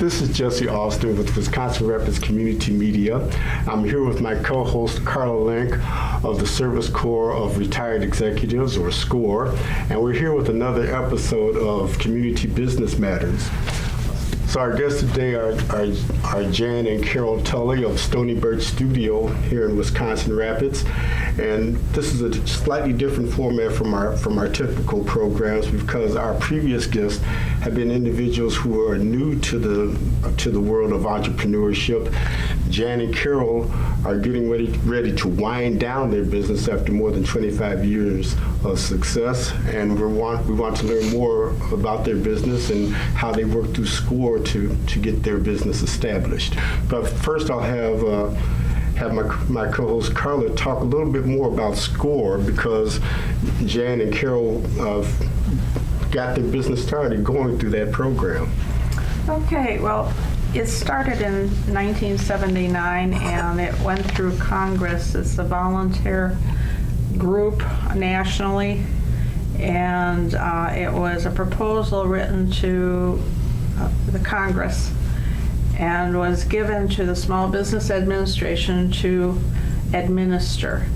This is Jesse Austin with Wisconsin Rapids Community Media. I'm here with my co-host Carla Lenk of the Service Corps of Retired Executives, or SCORE, and we're here with another episode of Community Business Matters. So our guests today are Jan and Carol Tully of Stoney Birch Studio here in Wisconsin Rapids, and this is a slightly different format from our typical programs because our previous guests have been individuals who are new to the world of entrepreneurship. Jan and Carol are getting ready to wind down their business after more than 25 years of success, and we want to learn more about their business and how they work through SCORE to get their business established. But first I'll have my co-host Carla talk a little bit more about SCORE, because Jan and Carol got their business started going through that program. Okay, well, it started in 1979 and it went through Congress. It's a volunteer group nationally, and it was a proposal written to the Congress and was given to the Small Business Administration to administer.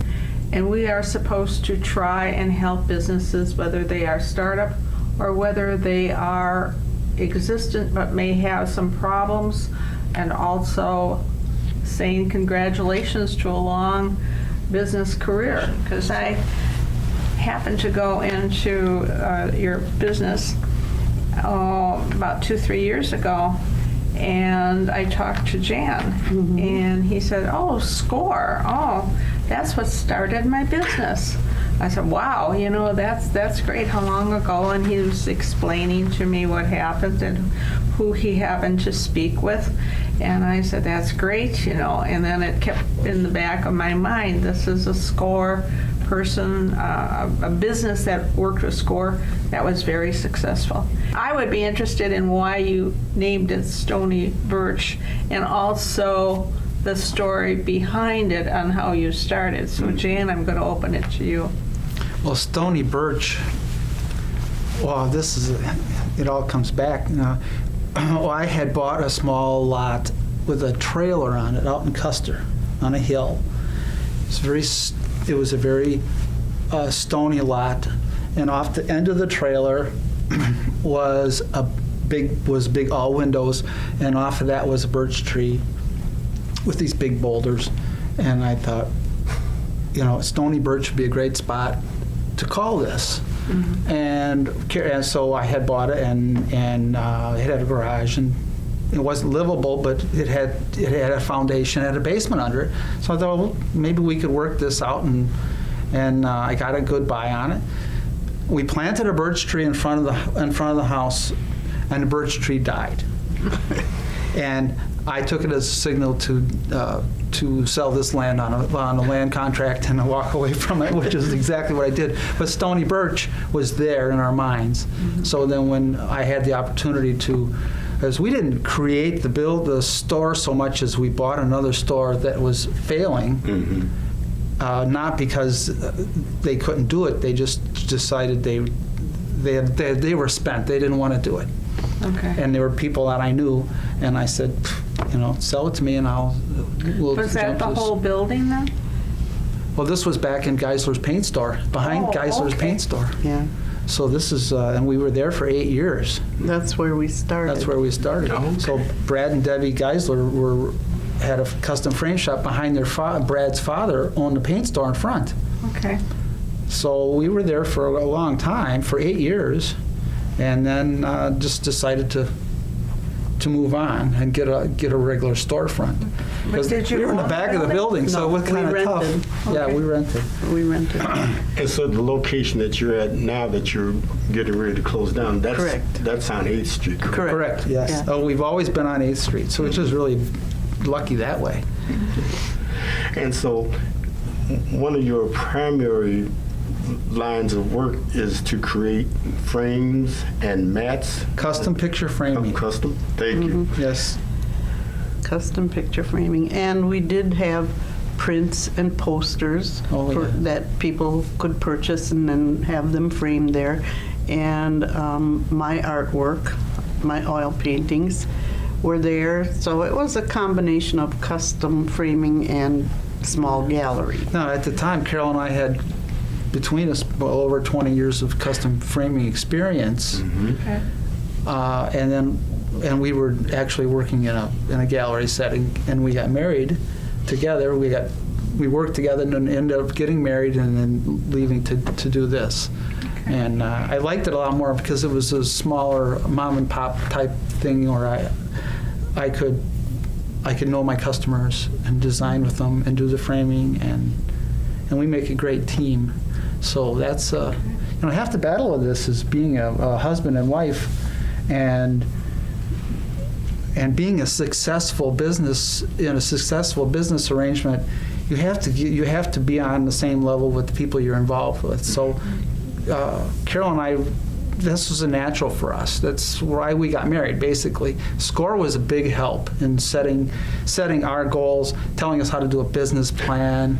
And we are supposed to try and help businesses, whether they are startup or whether they are existent but may have some problems, and also saying congratulations to a long business career. Because I happened to go into your business about 2-3 years ago, and I talked to Jan, and he said, "Oh, SCORE, oh, that's what started my business." I said, "Wow, that's great. How long ago?" And he was explaining to me what happened and who he happened to speak with. And I said, "That's great, And then it kept in the back of my mind, this is a SCORE person, a business that worked with SCORE that was very successful. I would be interested in why you named it Stoney Birch, and also the story behind it on how you started. So Jan, I'm going to open it to you. Well, Stoney Birch, well, it all comes back. Well, I had bought a small lot with a trailer on it out in Custer on a hill. It was a very stony lot, and off the end of the trailer was big all windows, and off of that was a birch tree with these big boulders. And I thought, Stoney Birch would be a great spot to call this. And so I had bought it, and it had a garage, and it wasn't livable, but it had a foundation, it had a basement under it. So I thought, well, maybe we could work this out, and I got a good buy on it. We planted a birch tree in front of the house, and the birch tree died. And I took it as a signal to sell this land on a land contract and walk away from it, which is exactly what I did. But Stoney Birch was there in our minds. So then when I had the opportunity as we didn't create the store so much as we bought another store that was failing, not because they couldn't do it, they just decided they were spent, they didn't want to do it. Okay. And there were people that I knew, and I said, sell it to me and we'll Was that the whole building then? Well, this was back in Geisler's paint store, behind Geisler's paint store. Yeah. So this is, and we were there for 8 years. That's where we started. Okay. So Brad and Debbie Geisler had a custom frame shop behind Brad's father owned the paint store in front. Okay. So we were there for a long time, for 8 years, and then just decided to move on and get a regular storefront. But did you we were in the own back of the building? building, so it was kind of tough. Okay. Yeah, we rented. We rented. And so the location that you're at now that you're getting ready to close down, Correct. That's on 8th Street, correct? Correct, yes. Yeah. Oh, we've always been on 8th Street, so it's just really lucky that way. And so one of your primary lines of work is to create frames and mats. Custom picture framing. Custom, thank you. Yes. Custom picture framing. And we did have prints and posters that people could purchase and then have them framed there. And my artwork, my oil paintings, were there. So it was a combination of custom framing and small gallery. Now, at the time, Carol and I had, between us, well over 20 years of custom framing experience. Okay. And we were actually working in a gallery setting, and we got married together. We worked together and then ended up getting married and then leaving to do this. Okay. And I liked it a lot more because it was a smaller mom and pop type thing where I could know my customers and design with them and do the framing, and we make a great team. So that's half the battle of this is being a husband and wife, and being a successful business in a successful business arrangement. You have to be on the same level with the people you're involved with. So Carol and I, this was a natural for us. That's why we got married, basically. SCORE was a big help in setting our goals, telling us how to do a business plan,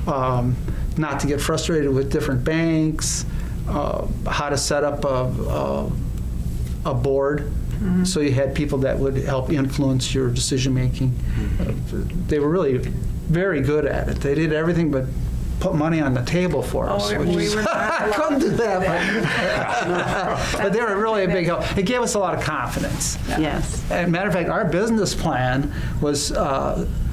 not to get frustrated with different banks, how to set up a board. Mm-hmm. So you had people that would help influence your decision making. They were really very good at it. They did everything but put money on the table for us. We were not I couldn't do that, but they were really a big help. It gave us a lot of confidence. Yes. As a matter of fact, our business plan was,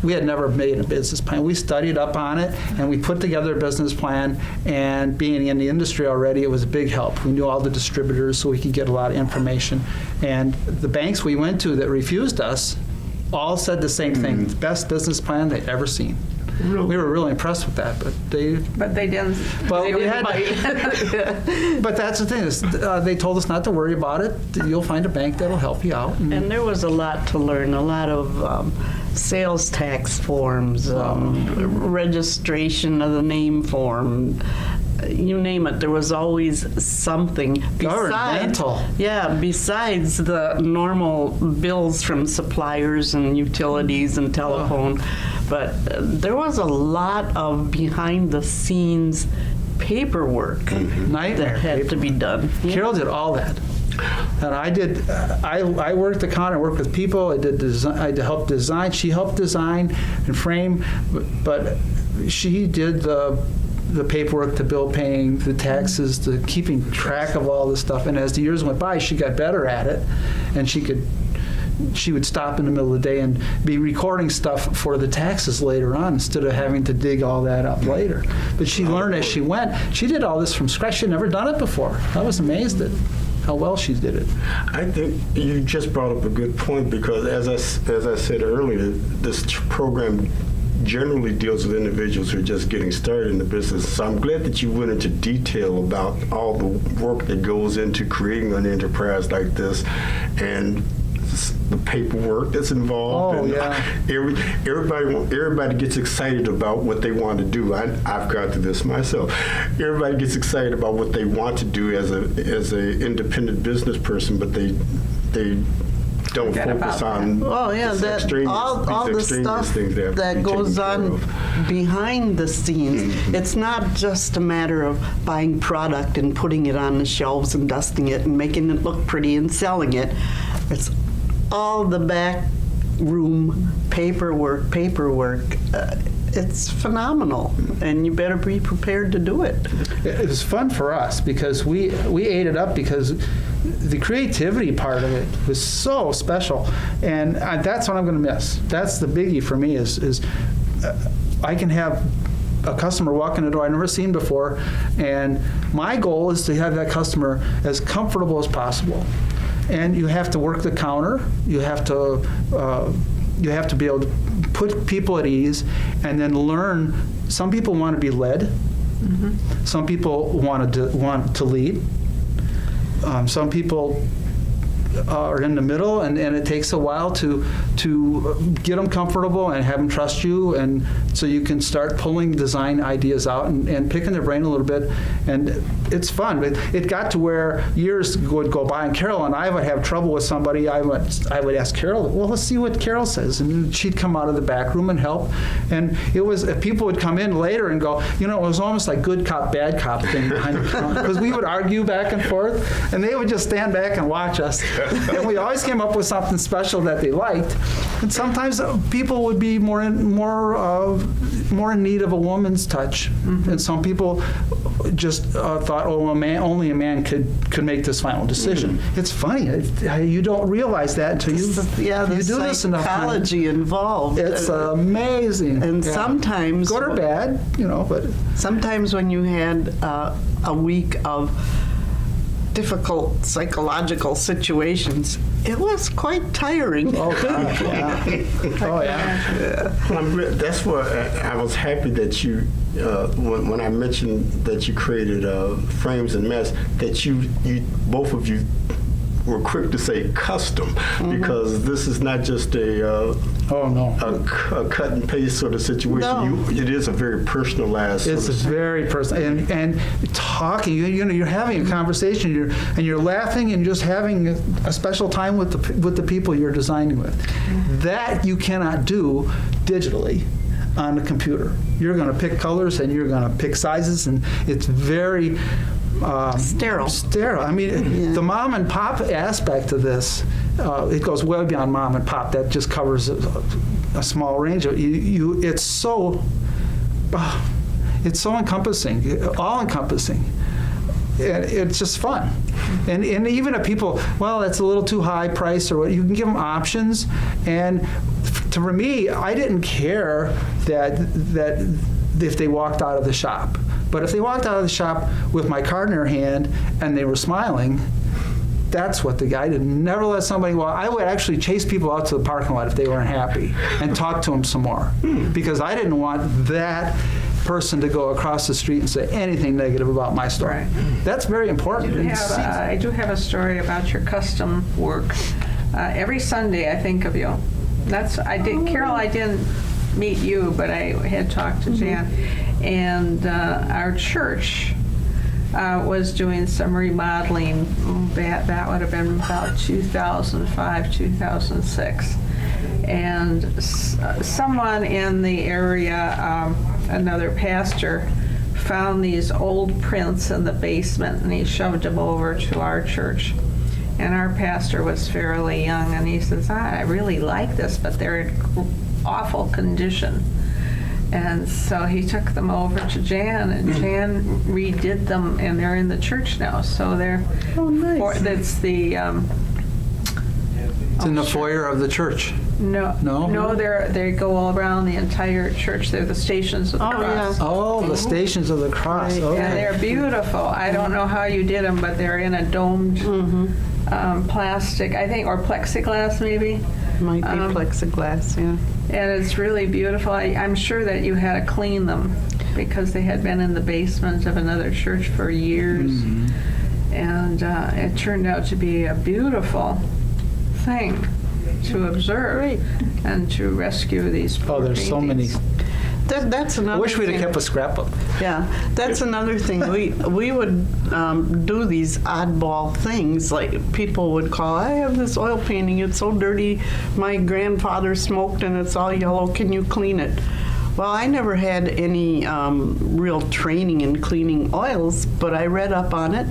we had never made a business plan. We studied up on it, and we put together a business plan, and being in the industry already, it was a big help. We knew all the distributors, so we could get a lot of information. And the banks we went to that refused us all said the same thing, the best business plan they'd ever seen. Really? We were really impressed with that, but they didn't. Well, we had. But that's the thing is, they told us not to worry about it. You'll find a bank that'll help you out. And there was a lot to learn. A lot of sales tax forms, registration of the name form. You name it, there was always something besides the normal bills from suppliers and utilities and telephone. But there was a lot of behind the scenes paperwork that had to be done. Carol did all that. And I did. I worked the counter, worked with people. I did design. I helped design. She helped design and frame, but she did the paperwork, the bill paying, the taxes, the keeping track of all this stuff. And as the years went by, she got better at it, and she would stop in the middle of the day and be recording stuff for the taxes later on instead of having to dig all that up later. But she learned as she went. She did all this from scratch. She'd never done it before. I was amazed at how well she did it. I think you just brought up a good point, because as I said earlier, this program generally deals with individuals who are just getting started in the business. So I'm glad that you went into detail about all the work that goes into creating an enterprise like this, and the paperwork that's involved. Oh, and yeah. Everybody gets excited about what they want to do. I've gone through this myself. Everybody gets excited about what they want to do as a independent business person, but they don't focus on all the stuff that goes on behind the scenes. It's not just a matter of buying product and putting it on the shelves and dusting it and making it look pretty and selling it. It's all the back room paperwork. It's phenomenal, and you better be prepared to do it. It was fun for us because we ate it up, because the creativity part of it was so special, and that's what I'm going to miss. That's the biggie for me is I can have a customer walk in the door I've never seen before, and my goal is to have that customer as comfortable as possible. And you have to work the counter. You have to be able to put people at ease, and then learn. Some people want to be led. Mm-hmm. Some people want to lead. Some people are in the middle, and it takes a while to get them comfortable and have them trust you, and so you can start pulling design ideas out and picking their brain a little bit, and it's fun. But it got to where years would go by, and Carol and I would have trouble with somebody. I would ask Carol, well, let's see what Carol says, and she'd come out of the back room and help. And it was, people would come in later and go, it was almost like good cop, bad cop thing behind the counter, because we would argue back and forth, and they would just stand back and watch us. And we always came up with something special that they liked. And sometimes people would be more in need of a woman's touch. And some people just thought, oh, only a man could make this final decision. It's funny. You don't realize that until you do this enough time. Psychology involved. It's amazing. And sometimes, good or bad, but sometimes when you had a week of difficult psychological situations, it was quite tiring. Oh gosh, yeah. Oh yeah. That's what I was happy that you, when I mentioned that you created Frames and Mess, that you both of you were quick to say custom, because this is not just a cut and paste sort of situation. No. It is a very personalized. It's very personal, and talking. You're having a conversation. You're laughing and just having a special time with the people you're designing with. That you cannot do digitally on the computer. You're going to pick colors and you're going to pick sizes, and it's very sterile. I mean, the mom and pop aspect of this, it goes well beyond mom and pop. That just covers a small range of you. It's so encompassing, all encompassing. And it's just fun. And even if people, well, that's a little too high price or what, you can give them options. And for me, I didn't care that if they walked out of the shop. But if they walked out of the shop with my card in their hand and they were smiling, that's what the guy did. Never let somebody walk. I would actually chase people out to the parking lot if they weren't happy and talk to them some more. Because I didn't want that person to go across the street and say anything negative about my store. Right. That's very important. I do have a story about your custom work. Every Sunday I think of you. Carol, I didn't meet you, but I had talked to Jan. And our church was doing some remodeling. That would have been about 2005, 2006. And someone in the area, another pastor, found these old prints in the basement, and he shoved them over to our church. And our pastor was fairly young, and he says, I really like this, but they're in awful condition. And so he took them over to Jan, and Jan redid them, and they're in the church now. So they're, it's the... it's in the foyer of the church. No, they go all around the entire church. They're the Stations of the Cross. Yeah. Oh, the Stations of the Cross. Right. Okay. Yeah, they're beautiful. I don't know how you did them, but they're in a domed plastic, I think, or plexiglass maybe. Might be plexiglass, yeah. And it's really beautiful. I'm sure that you had to clean them because they had been in the basement of another church for years. And it turned out to be a beautiful thing to observe and to rescue these poor there's so many. That's another I wish we'd thing. have kept a scrapbook. Yeah, that's another thing. We would do these oddball things. Like people would call, I have this oil painting. It's so dirty. My grandfather smoked and it's all yellow. Can you clean it? Well, I never had any real training in cleaning oils, but I read up on it.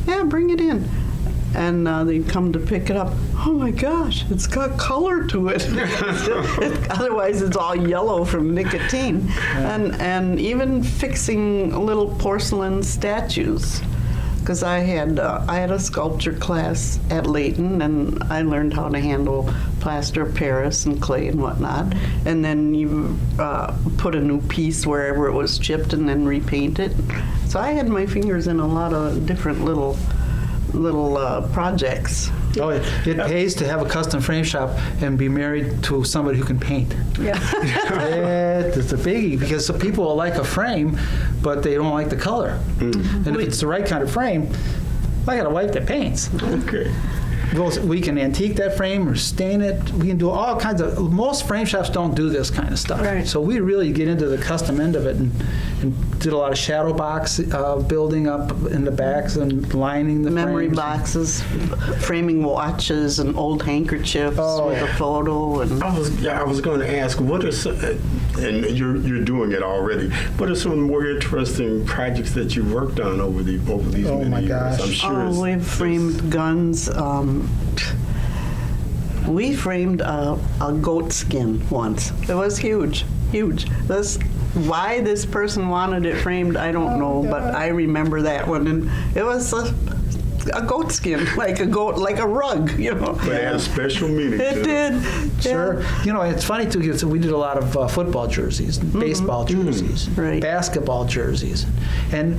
Yeah, bring it in. And they'd come to pick it up. Oh my gosh, it's got color to it. Otherwise, it's all yellow from nicotine. And even fixing little porcelain statues. Because I had a sculpture class at Layton, and I learned how to handle plaster of Paris and clay and whatnot. And then you put a new piece wherever it was chipped and then repaint it. So I had my fingers in a lot of different little projects. Oh, it pays to have a custom frame shop and be married to somebody who can paint. Yeah. It's a biggie because some people will like a frame, but they don't like the color. And if it's the right kind of frame, I got a wife that paints. Okay. We can antique that frame or stain it. We can do all kinds of. Most frame shops don't do this kind of stuff. Right. So we really get into the custom end of it and did a lot of shadow box building up in the backs and lining the memory frames. boxes, framing watches and old handkerchiefs with a photo. And I was going to ask, what are some, and you're doing it already. What are some more interesting projects that you worked on over these many years? Gosh. I'm sure we've framed guns. We framed a goat skin once. It was huge, huge. Why this person wanted it framed, I don't know, but I remember that one, and it was a goat skin, like a rug, But it had a special meaning. It did. Sure. Yeah. It's funny too, because we did a lot of football jerseys, baseball jerseys, Right. basketball jerseys, and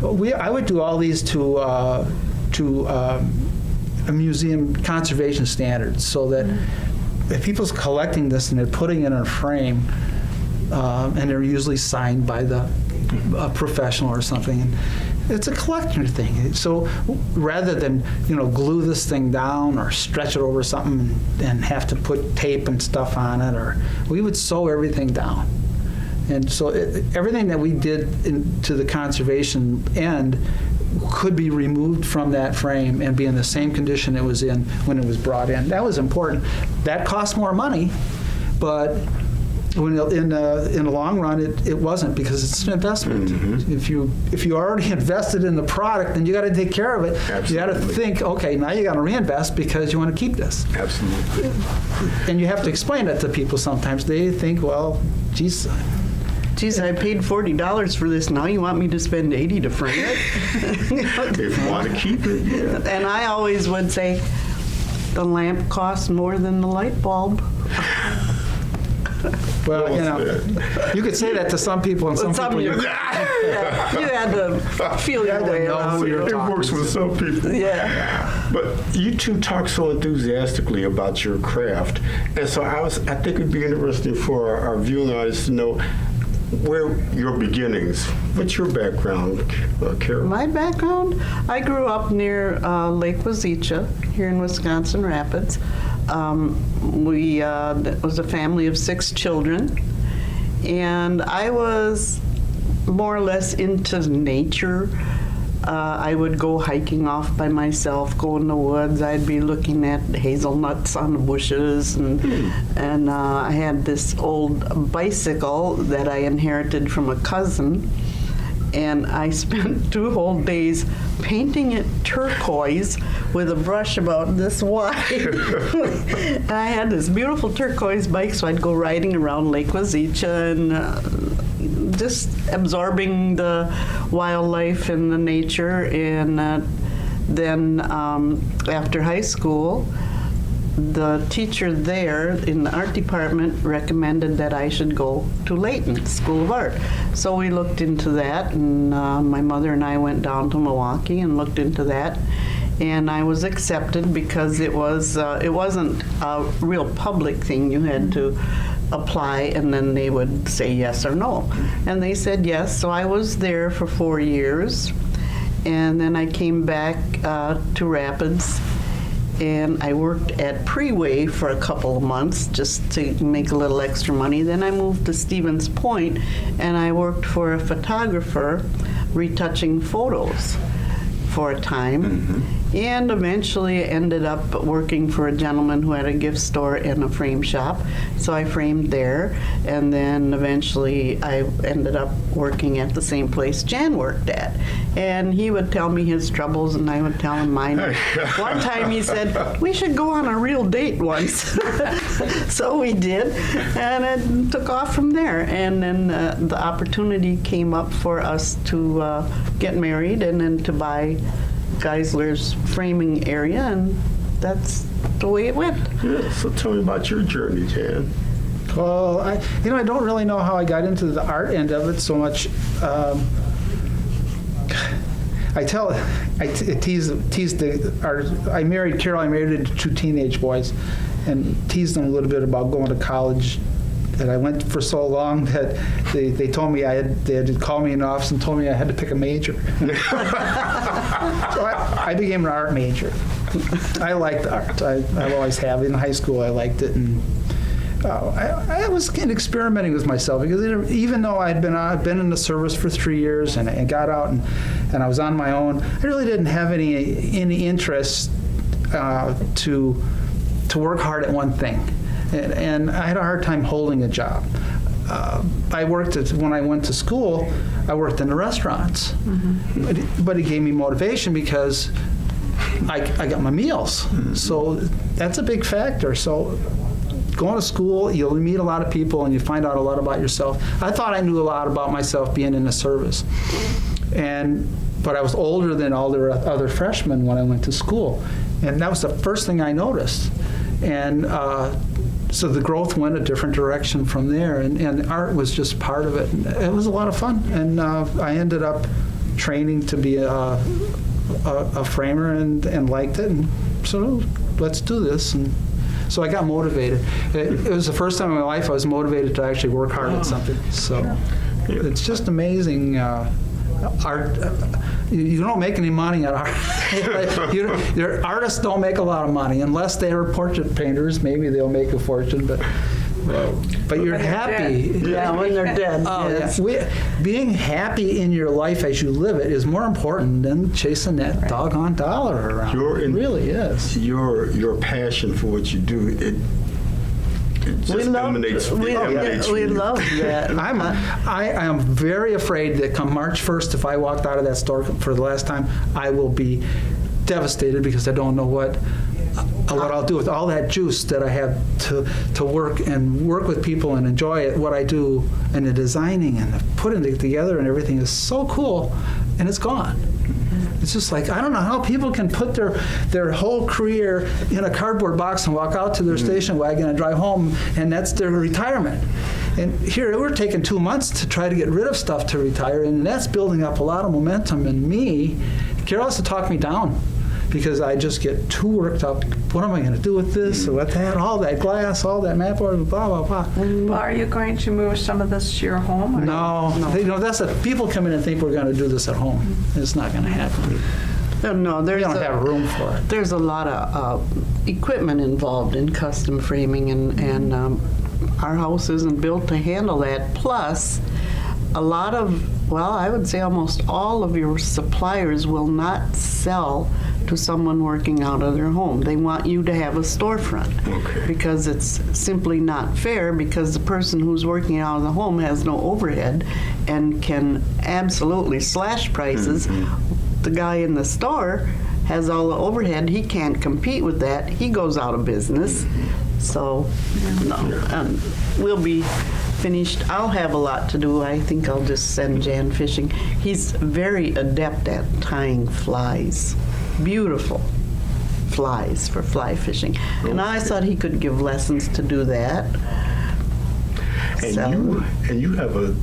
I would do all these to a museum conservation standards, so that if people's collecting this and they're putting it in a frame, and they're usually signed by a professional or something, and it's a collector thing. So rather than glue this thing down or stretch it over something and have to put tape and stuff on it, or we would sew everything down. And so everything that we did to the conservation end could be removed from that frame and be in the same condition it was in when it was brought in. That was important. That cost more money, but in the long run, it wasn't, because it's an investment. If you already invested in the product, then you got to take care of it. Absolutely. You got to think, okay, now you got to reinvest because you want to keep this. Absolutely. And you have to explain it to people sometimes. They think, well, geez, I paid $40 for this. Now you want me to spend $80 to frame it? If you want to keep it, yeah. And I always would say, the lamp costs more than the light bulb. well, you could say that to some people, and some people you had to feel your way know around. who you're It talking works with some people. Yeah. But you two talk so enthusiastically about your craft, and so I think it'd be interesting for our viewing audience to know where your beginnings. What's your background, Carol? My background? I grew up near Lake Wazeecha here in Wisconsin Rapids. We was a family of 6 children, and I was more or less into nature. I would go hiking off by myself, go in the woods. I'd be looking at hazelnuts on the bushes, and I had this old bicycle that I inherited from a cousin, and I spent 2 whole days painting it turquoise with a brush about this wide. And I had this beautiful turquoise bike, so I'd go riding around Lake Wazeecha and just absorbing the wildlife and the nature. And then after high school, the teacher there in the art department recommended that I should go to Layton School of Art. So we looked into that, and my mother and I went down to Milwaukee and looked into that. And I was accepted because it wasn't a real public thing. You had to apply, and then they would say yes or no. And they said yes, so I was there for 4 years. And then I came back to Rapids, and I worked at Preway for a couple of months just to make a little extra money. Then I moved to Stevens Point, and I worked for a photographer retouching photos for a time. And eventually ended up working for a gentleman who had a gift store and a frame shop. So I framed there, and then eventually I ended up working at the same place Jan worked at. And he would tell me his troubles, and I would tell him mine. One time he said, we should go on a real date once. So we did, and it took off from there. And then the opportunity came up for us to get married and then to buy Geisler's framing area, and that's the way it went. Yeah, so tell me about your journey, Jan. Well, I don't really know how I got into the art end of it so much. I teased I married Carol. I married 2 teenage boys, and teased them a little bit about going to college. And I went for so long that they told me they had to call me in the office and told me I had to pick a major. So I became an art major. I liked art. I always have. In high school, I liked it, and I was experimenting with myself, because even though I'd been in the service for 3 years and got out and I was on my own, I really didn't have any interest to work hard at one thing. And I had a hard time holding a job. When I went to school, I worked in the restaurants. But it gave me motivation, because I got my meals. So that's a big factor. So going to school, you'll meet a lot of people and you find out a lot about yourself. I thought I knew a lot about myself being in the service. But I was older than all the other freshmen when I went to school. And that was the first thing I noticed. And so the growth went a different direction from there. And art was just part of it. And it was a lot of fun. And I ended up training to be a framer and liked it. And so let's do this. And so I got motivated. It was the first time in my life I was motivated to actually work hard at something. So it's just amazing. Art, you don't make any money at art. Your artists don't make a lot of money unless they are portrait painters. Maybe they'll make a fortune, but you're happy. Yeah, when they're dead. Yes. Being happy in your life as you live it is more important than chasing that doggone dollar around. It really is. Your passion for what you do, it just emanates. We love that. I am very afraid that come March 1st, if I walked out of that store for the last time, I will be devastated because I don't know what I'll do with all that juice that I have to work with people and enjoy it. What I do and the designing and the putting it together and everything is so cool, and it's gone. It's just like, I don't know how people can put their whole career in a cardboard box and walk out to their station wagon and drive home, and that's their retirement. And here, we're taking 2 months to try to get rid of stuff to retire, and that's building up a lot of momentum in me. Carol has to talk me down because I just get too worked up. What am I going to do with this or with that? All that glass, all that mat board, blah, blah, blah. Well, are you going to move some of this to your home? Or? No. That's people come in and think we're going to do this at home. It's not going to happen. No, we don't have room for it. There's a lot of equipment involved in custom framing, and our house isn't built to handle that. Plus, a lot of, I would say almost all of your suppliers will not sell to someone working out of their home. They want you to have a storefront because it's simply not fair, because the person who's working out of the home has no overhead and can absolutely slash prices. The guy in the store has all the overhead. He can't compete with that. He goes out of business. So, we'll be finished. I'll have a lot to do. I think I'll just send Jan fishing. He's very adept at tying flies. Beautiful flies for fly fishing. And I thought he could give lessons to do that. And you have a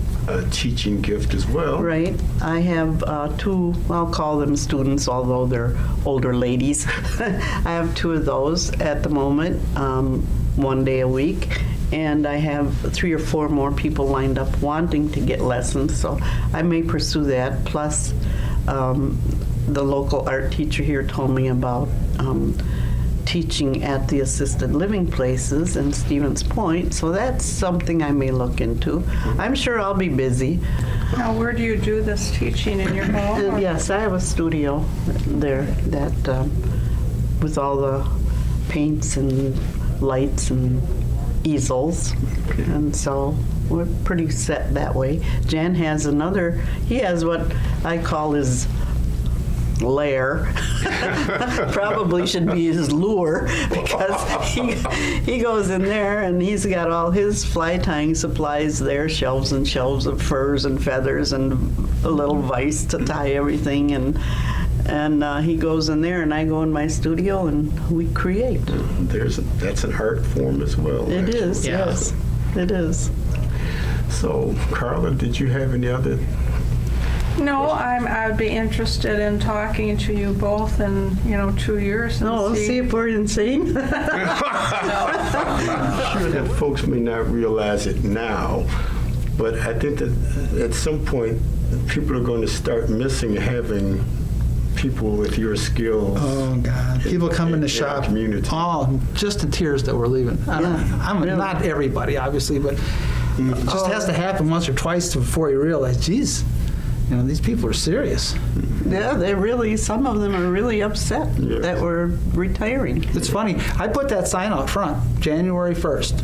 teaching gift as well. Right. I have 2, I'll call them students, although they're older ladies. I have 2 of those at the moment, 1 day a week. And I have 3 or 4 more people lined up wanting to get lessons, so I may pursue that. Plus, the local art teacher here told me about teaching at the assisted living places in Stevens Point, so that's something I may look into. I'm sure I'll be busy. Now, where do you do this teaching, in your home? Yes, I have a studio there that with all the paints and lights and easels, and so we're pretty set that way. Jan has he has what I call his lair. Probably should be his lure, because he goes in there and he's got all his fly tying supplies there, shelves and shelves of furs and feathers and a little vise to tie everything, and he goes in there and I go in my studio and we create. That's an art form as well. It is, yes, it is. So, Carla, did you have any other? No, I'd be interested in talking to you both in 2 years. No, see if we're insane. I'm sure that folks may not realize it now, but I think that at some point people are going to start missing having people with your skills. Oh God! People come in the shop, community. Just in tears that we're leaving. I'm really? Not everybody, obviously, but it just has to happen once or twice before you realize, geez, these people are serious. Yeah, some of them are really upset that we're retiring. It's funny. I put that sign out front, January 1st.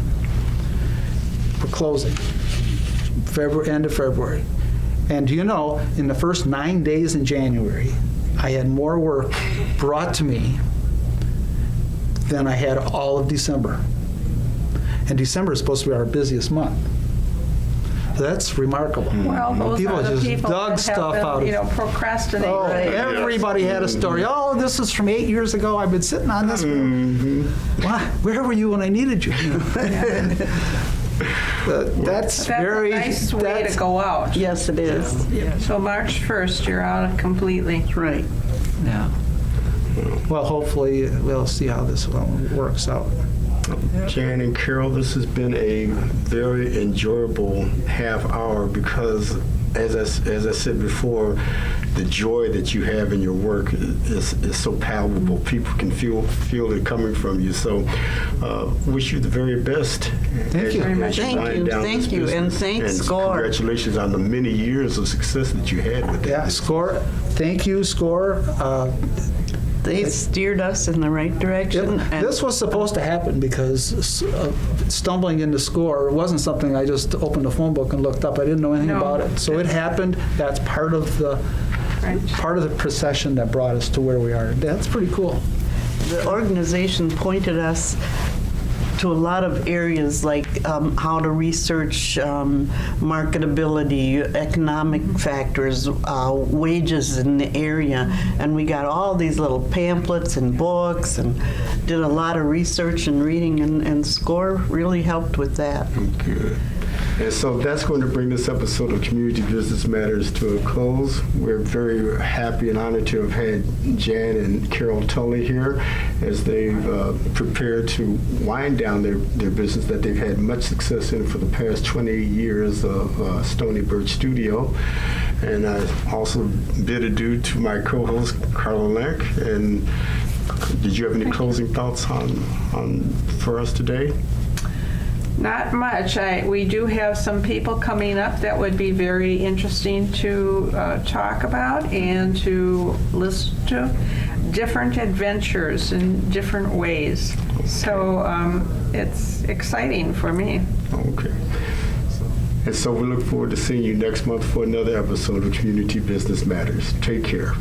We're closing. End of February. And do you know, in the first 9 days in January, I had more work brought to me than I had all of December. And December is supposed to be our busiest month. That's remarkable. Well, those People are the just people dug that stuff have out been, of- procrastinating. Oh, Right. everybody had a story. Oh, this is from 8 years ago. I've been sitting on this. Why? Where were you when I needed you? That's very. a nice way that's- to go out. Yes, it is. So March 1st, you're out completely. Right. Yeah. Well, hopefully we'll see how this one works out. Jan and Carol, this has been a very enjoyable half hour because, as I said before, the joy that you have in your work is so palpable. People can feel it coming from you. So, wish you the very best. Thank you very much. Thank you, and thanks, SCORE. Congratulations on the many years of success that you had with that. Yeah, SCORE. Thank you, SCORE. They steered us in the right direction. And This was supposed to happen because stumbling into SCORE wasn't something I just opened a phone book and looked up. I didn't know anything No. about it. So it happened. That's part of the procession that brought us to where we are. That's pretty cool. the organization pointed us to a lot of areas like how to research marketability, economic factors, wages in the area. And we got all these little pamphlets and books and did a lot of research and reading, and SCORE really helped with that. Good. And so that's going to bring this episode of Community Business Matters to a close. We're very happy and honored to have had Jan and Carol Tully here as they've prepared to wind down their business that they've had much success in for the past 28 years of Stoney Birch Studio. And I also bid adieu to my co-host, Carla Lenk. And did you have any closing thoughts for us today? Not much. We do have some people coming up that would be very interesting to talk about and to listen to different adventures in different ways. So it's exciting for me. Okay. And so we look forward to seeing you next month for another episode of Community Business Matters. Take care.